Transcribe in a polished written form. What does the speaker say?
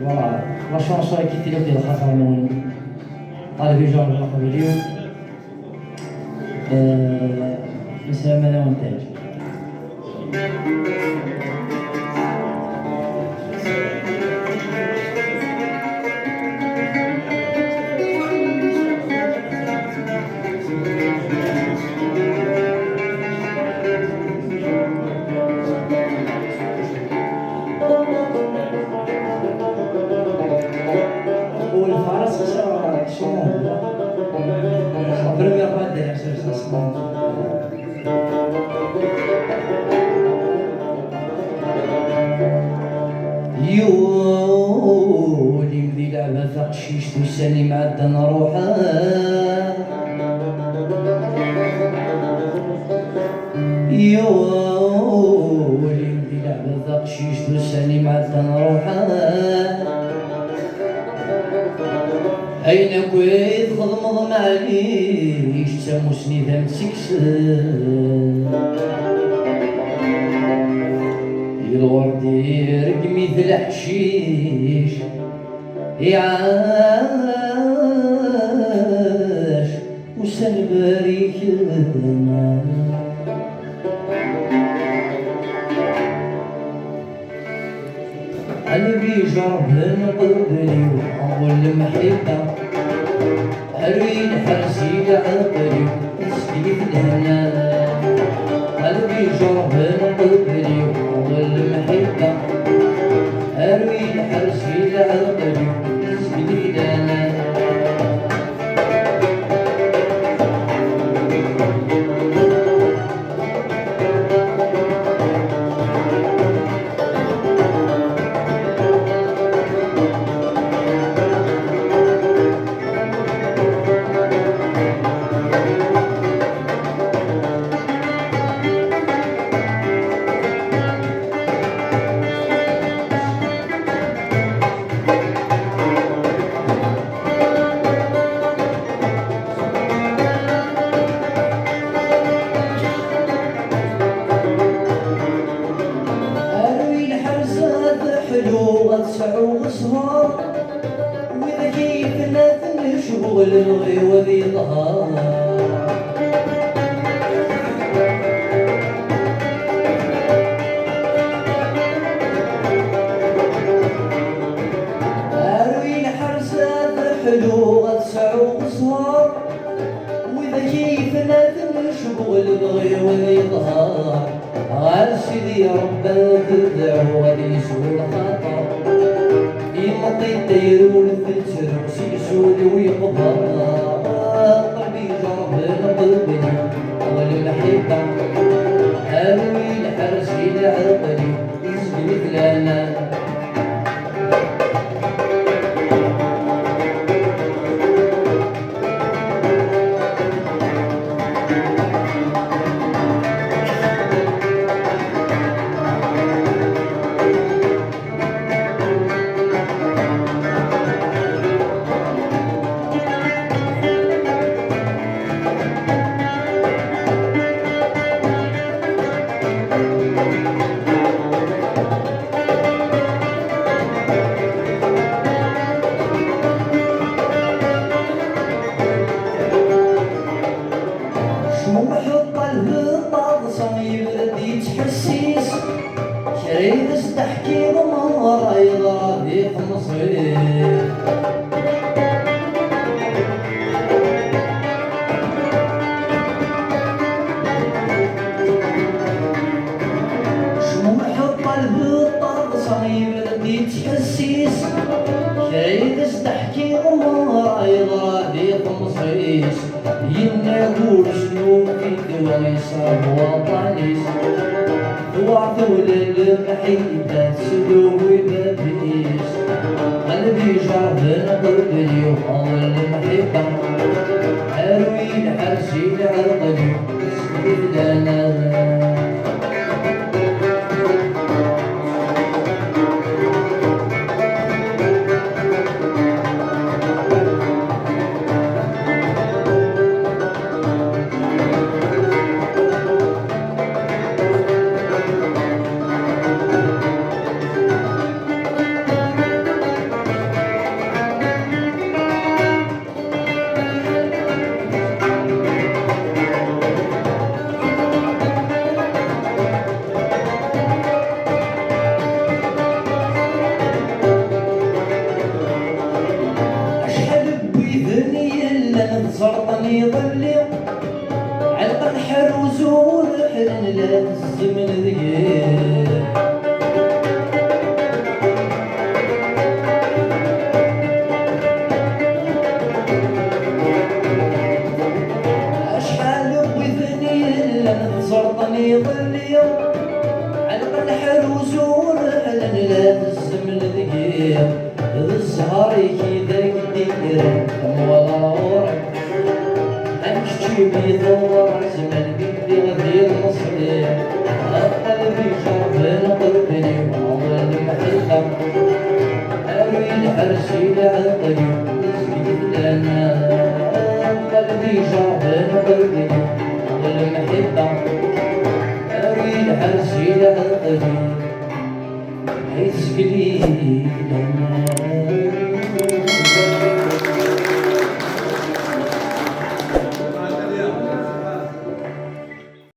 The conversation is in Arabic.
فوالا لا شونسون كي تيلو ديال الخطر من طالب جون القبليو بسلام انا وانتاج. والفارس شنو بريمير fois derrière ce chassement. يولي مذي لعبة ثقشيش تساني معدن روحها يولي مذي لعبة ثقشيش تساني معدن روحها أين كويت خضمض معليش تساموسني ذا متسكسر الوردي رقمي مثل حشيش يعاش وسنباريك قلبي جرب قبلي وأول محبة أروين حرسي لعقلي وسقي الهنا قلبي جرب قبلي وأول محبة أروين حرسي لعقلي وسقي الهنا تسعو صهار وإذا كيفنا شغل الغيوة ذي ظهار أروين حرسات حلوة تسعو صهار وإذا كيفنا شغل الغيوة ذي ظهار غير سيدي ربك الدعوة ذي سوء الخطر يمطي الدير والفتر وسيسود ويقضى قلبي جرب قلبي والمحبة أروي الحرسي لعقلي يسقي مثلنا شريد استحكي ضمر يضرب مصير شموع القلب الطرد صغير ردي تحسيس شريد استحكي ضمر يضرب مصير ينقول شنو في دوام صاب وطنيس وعثول المحيطة سدوي بابيس قلبي جرب قلبي وأول المحبة أروي الحرسي لعقلي سكيت لنا الحر وزور حلن لا الزمن ذقيق أشحال وذني لن تزرطني ظلي علق الحر وزور حلن لا الزمن ذقيق ذا الزهر كذا كدير موالورك أمشي بيدور زمن قدي غدير مصري قلبي شرف قلبي وعمر المحلة أروي الحرسي لعطي